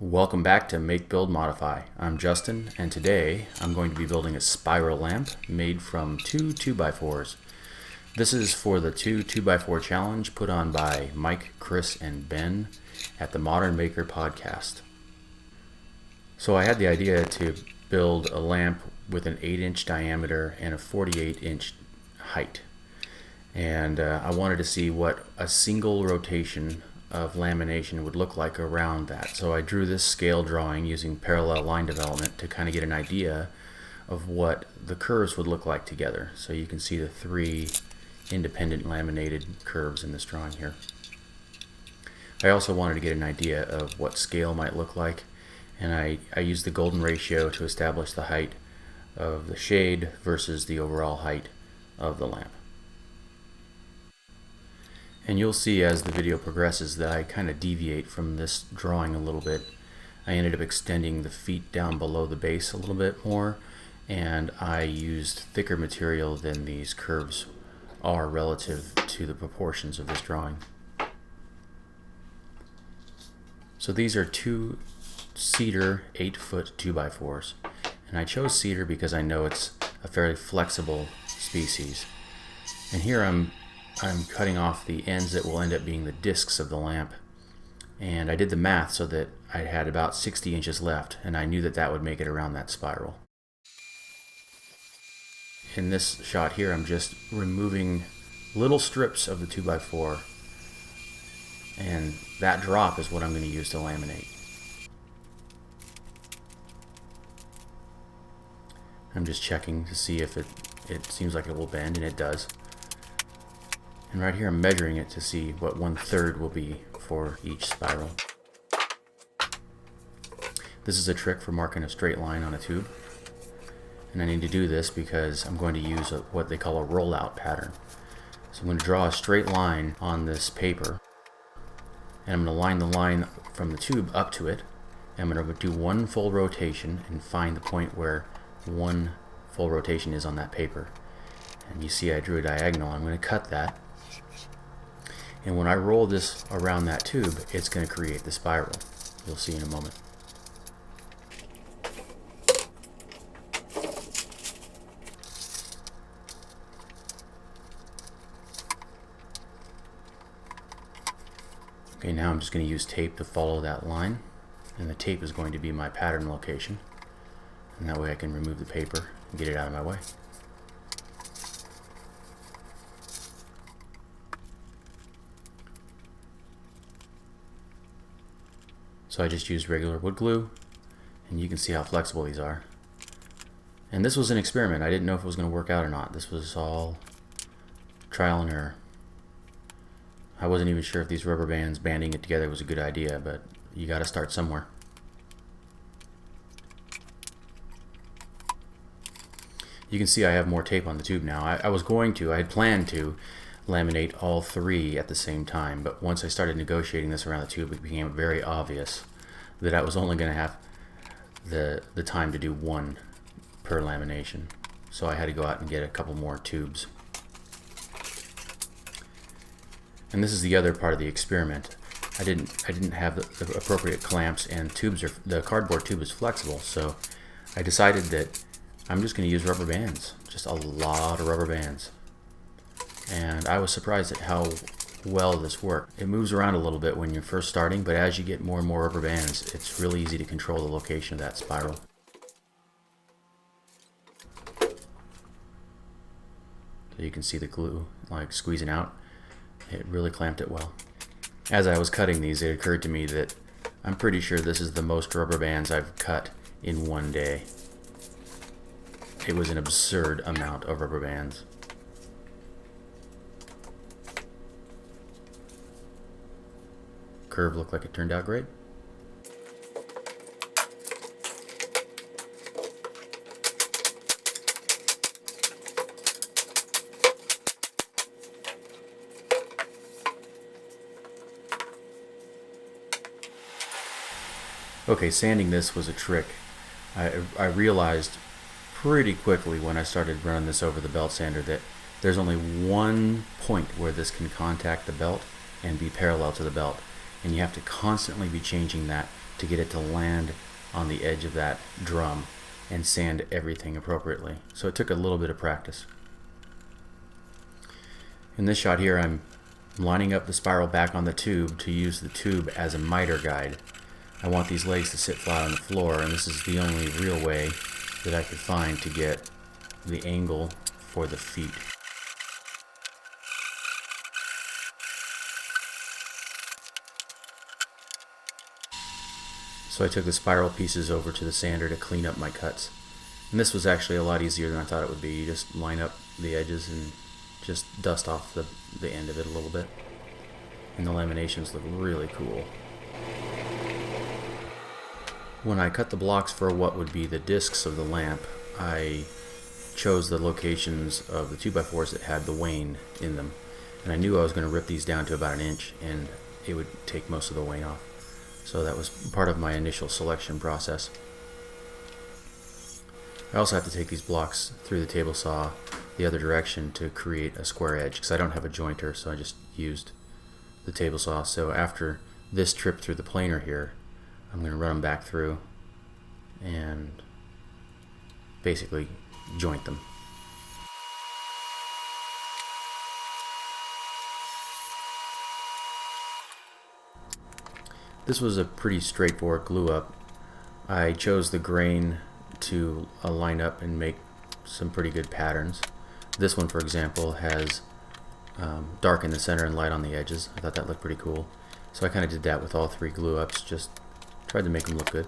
Welcome back to Make, Build, Modify. I'm Justin, and today I'm going to be building a spiral lamp made from two 2x4's. This is for the 2x4 challenge put on by Mike, Chris, and Ben at the Modern Maker podcast. So I had the idea to build a lamp with an 8-inch diameter and a 48-inch height. And I wanted to see what a single rotation of lamination would look like around that. So I drew this scale drawing using parallel line development to kind of get an idea of what the curves would look like together. So you can see the three independent laminated curves in this drawing here. I also wanted to get an idea of what scale might look like, and I used the golden ratio to establish the height of the shade versus the overall height of the lamp. And you'll see as the video progresses that I kind of deviate from this drawing a little bit. I ended up extending the feet down below the base a little bit more, and I used thicker material than these curves are relative to the proportions of this drawing. So these are two cedar 8-foot 2x4's, and I chose cedar because I know it's a fairly flexible species. And here I'm cutting off the ends that will end up being the discs of the lamp, and I did the math so that I had about 60 inches left, and I knew that that would make it around that spiral. In this shot here, I'm just removing little strips of the 2x4, and that drop is what I'm going to use to laminate. I'm just checking to see if it seems like it will bend, and it does. And right here I'm measuring it to see what 1/3 will be for each spiral. This is a trick for marking a straight line on a tube. And I need to do this because I'm going to use what they call a rollout pattern. So I'm going to draw a straight line on this paper. And I'm going to line the line from the tube up to it. And I'm going to do one full rotation and find the point where one full rotation is on that paper. And you see I drew a diagonal. I'm going to cut that. And when I roll this around that tube, it's going to create the spiral. You'll see in a moment. Okay, now I'm just going to use tape to follow that line. And the tape is going to be my pattern location. And that way I can remove the paper and get it out of my way. So I just used regular wood glue, and you can see how flexible these are. And this was an experiment. I didn't know if it was going to work out or not. This was all trial and error. I wasn't even sure if these rubber bands banding it together was a good idea, but you got to start somewhere. You can see I have more tape on the tube now. I had planned to laminate all three at the same time, but once I started negotiating this around the tube, it became very obvious that I was only going to have the time to do one per lamination. So I had to go out and get a couple more tubes. And this is the other part of the experiment. I didn't have the appropriate clamps, and the cardboard tube is flexible, so I decided that I'm just going to use rubber bands, just a lot of rubber bands. And I was surprised at how well this worked. It moves around a little bit when you're first starting, but as you get more and more rubber bands, it's really easy to control the location of that spiral. So you can see the glue like squeezing out. It really clamped it well. As I was cutting these, it occurred to me that I'm pretty sure this is the most rubber bands I've cut in one day. It was an absurd amount of rubber bands. Curve looked like it turned out great. Okay, sanding this was a trick. I realized pretty quickly when I started running this over the belt sander that there's only one point where this can contact the belt and be parallel to the belt. And you have to constantly be changing that to get it to land on the edge of that drum and sand everything appropriately. So it took a little bit of practice. In this shot here, I'm lining up the spiral back on the tube to use the tube as a miter guide. I want these legs to sit flat on the floor, and this is the only real way that I could find to get the angle for the feet. So I took the spiral pieces over to the sander to clean up my cuts. And this was actually a lot easier than I thought it would be. You just line up the edges and just dust off the end of it a little bit. And the laminations look really cool. When I cut the blocks for what would be the discs of the lamp, I chose the locations of the 2x4's that had the wane in them. And I knew I was going to rip these down to about 1 inch, and it would take most of the wane off. So that was part of my initial selection process. I also have to take these blocks through the table saw the other direction to create a square edge, because I don't have a jointer, so I just used the table saw. So after this trip through the planer here, I'm going to run them back through and basically joint them. This was a pretty straightforward glue up. I chose the grain to line up and make some pretty good patterns. This one, for example, has dark in the center and light on the edges. I thought that looked pretty cool. So I kind of did that with all 3 glue ups, just tried to make them look good.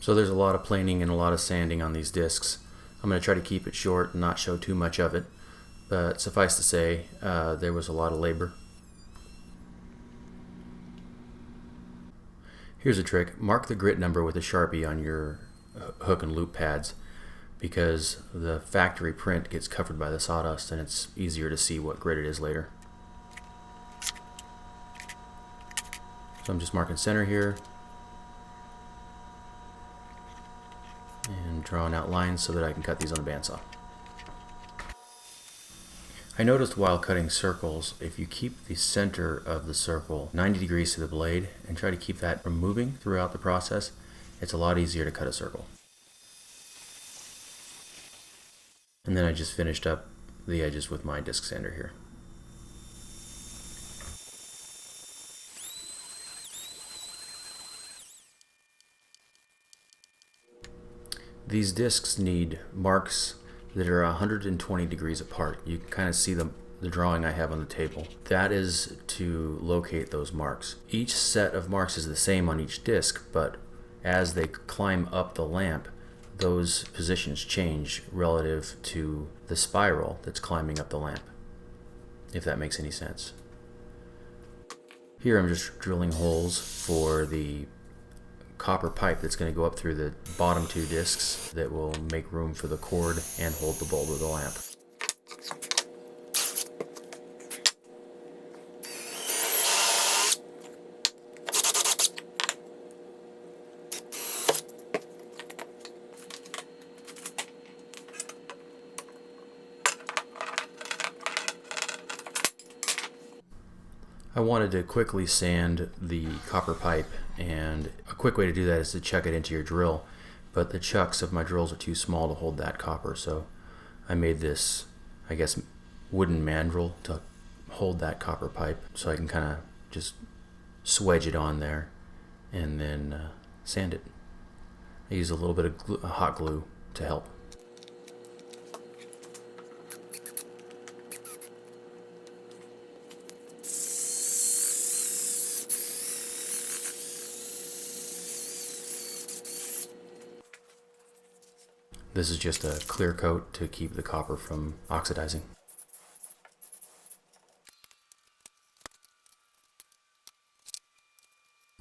So there's a lot of planing and a lot of sanding on these discs. I'm going to try to keep it short and not show too much of it, but suffice to say, there was a lot of labor. Here's a trick. Mark the grit number with a Sharpie on your hook and loop pads, because the factory print gets covered by the sawdust and it's easier to see what grit it is later. So I'm just marking center here and drawing out lines so that I can cut these on the bandsaw. I noticed while cutting circles, if you keep the center of the circle 90 degrees to the blade and try to keep that from moving throughout the process, it's a lot easier to cut a circle. And then I just finished up the edges with my disc sander here. These discs need marks that are 120 degrees apart. You can kind of see the drawing I have on the table. That is to locate those marks. Each set of marks is the same on each disc, but as they climb up the lamp, those positions change relative to the spiral that's climbing up the lamp, if that makes any sense. Here I'm just drilling holes for the copper pipe that's going to go up through the bottom 2 discs that will make room for the cord and hold the bulb of the lamp. I wanted to quickly sand the copper pipe, and a quick way to do that is to chuck it into your drill, but the chucks of my drills are too small to hold that copper, so I made this, I guess, wooden mandrel to hold that copper pipe so I can kind of just swedge it on there and then sand it. I use a little bit of hot glue to help. This is just a clear coat to keep the copper from oxidizing.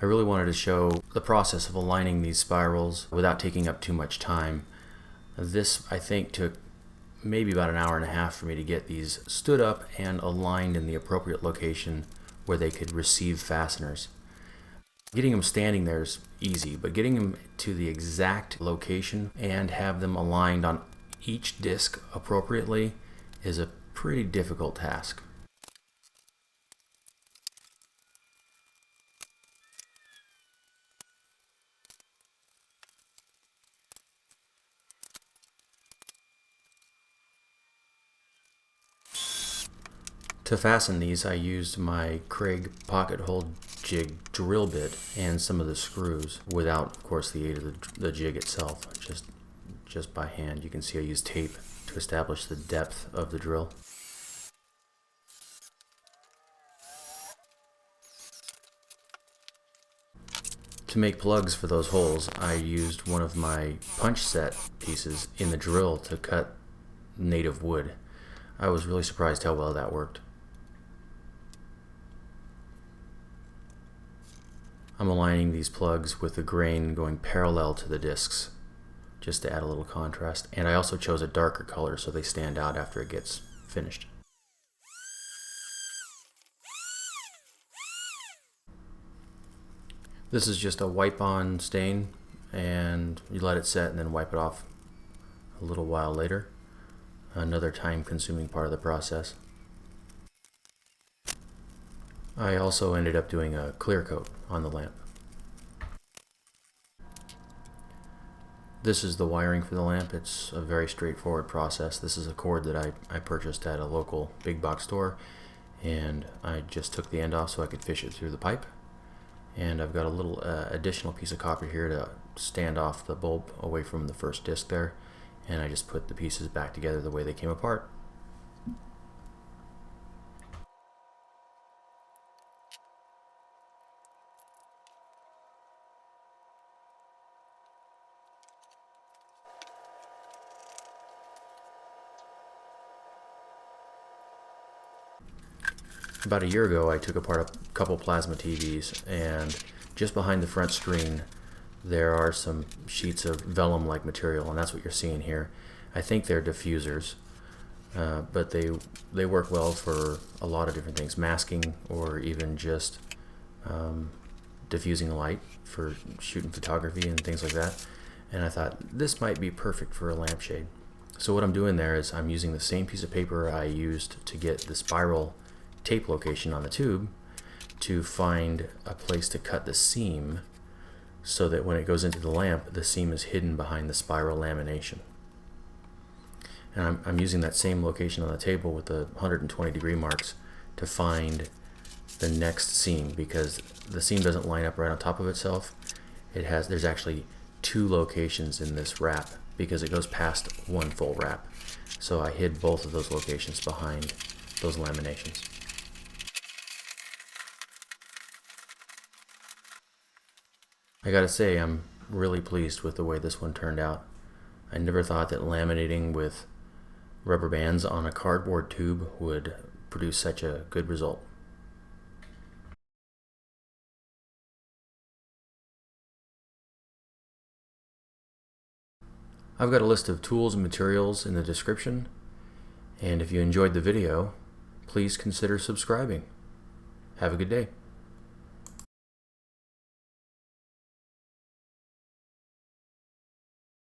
I really wanted to show the process of aligning these spirals without taking up too much time. This, I think, took maybe about an hour and a half for me to get these stood up and aligned in the appropriate location where they could receive fasteners. Getting them standing there is easy, but getting them to the exact location and have them aligned on each disc appropriately is a pretty difficult task. To fasten these, I used my Kreg pocket hole jig drill bit and some of the screws without, of course, the aid of the jig itself, just by hand. You can see I used tape to establish the depth of the drill. To make plugs for those holes, I used one of my punch set pieces in the drill to cut native wood. I was really surprised how well that worked. I'm aligning these plugs with the grain going parallel to the discs just to add a little contrast, and I also chose a darker color so they stand out after it gets finished. This is just a wipe-on stain, and you let it set and then wipe it off a little while later. Another time-consuming part of the process. I also ended up doing a clear coat on the lamp. This is the wiring for the lamp. It's a very straightforward process. This is a cord that I purchased at a local big box store, and I just took the end off so I could fish it through the pipe. And I've got a little additional piece of copper here to stand off the bulb away from the first disc there, and I just put the pieces back together the way they came apart. About a year ago, I took apart a couple plasma TVs, and just behind the front screen there are some sheets of vellum-like material, and that's what you're seeing here. I think they're diffusers, but they work well for a lot of different things, masking or even just diffusing light for shooting photography and things like that. And I thought this might be perfect for a lampshade. So what I'm doing there is I'm using the same piece of paper I used to get the spiral tape location on the tube to find a place to cut the seam so that when it goes into the lamp, the seam is hidden behind the spiral lamination. And I'm using that same location on the table with the 120 degree marks to find the next seam, because the seam doesn't line up right on top of itself. There's actually two locations in this wrap because it goes past one full wrap. So I hid both of those locations behind those laminations. I gotta say, I'm really pleased with the way this one turned out. I never thought that laminating with rubber bands on a cardboard tube would produce such a good result. I've got a list of tools and materials in the description, and if you enjoyed the video, please consider subscribing. Have a good day.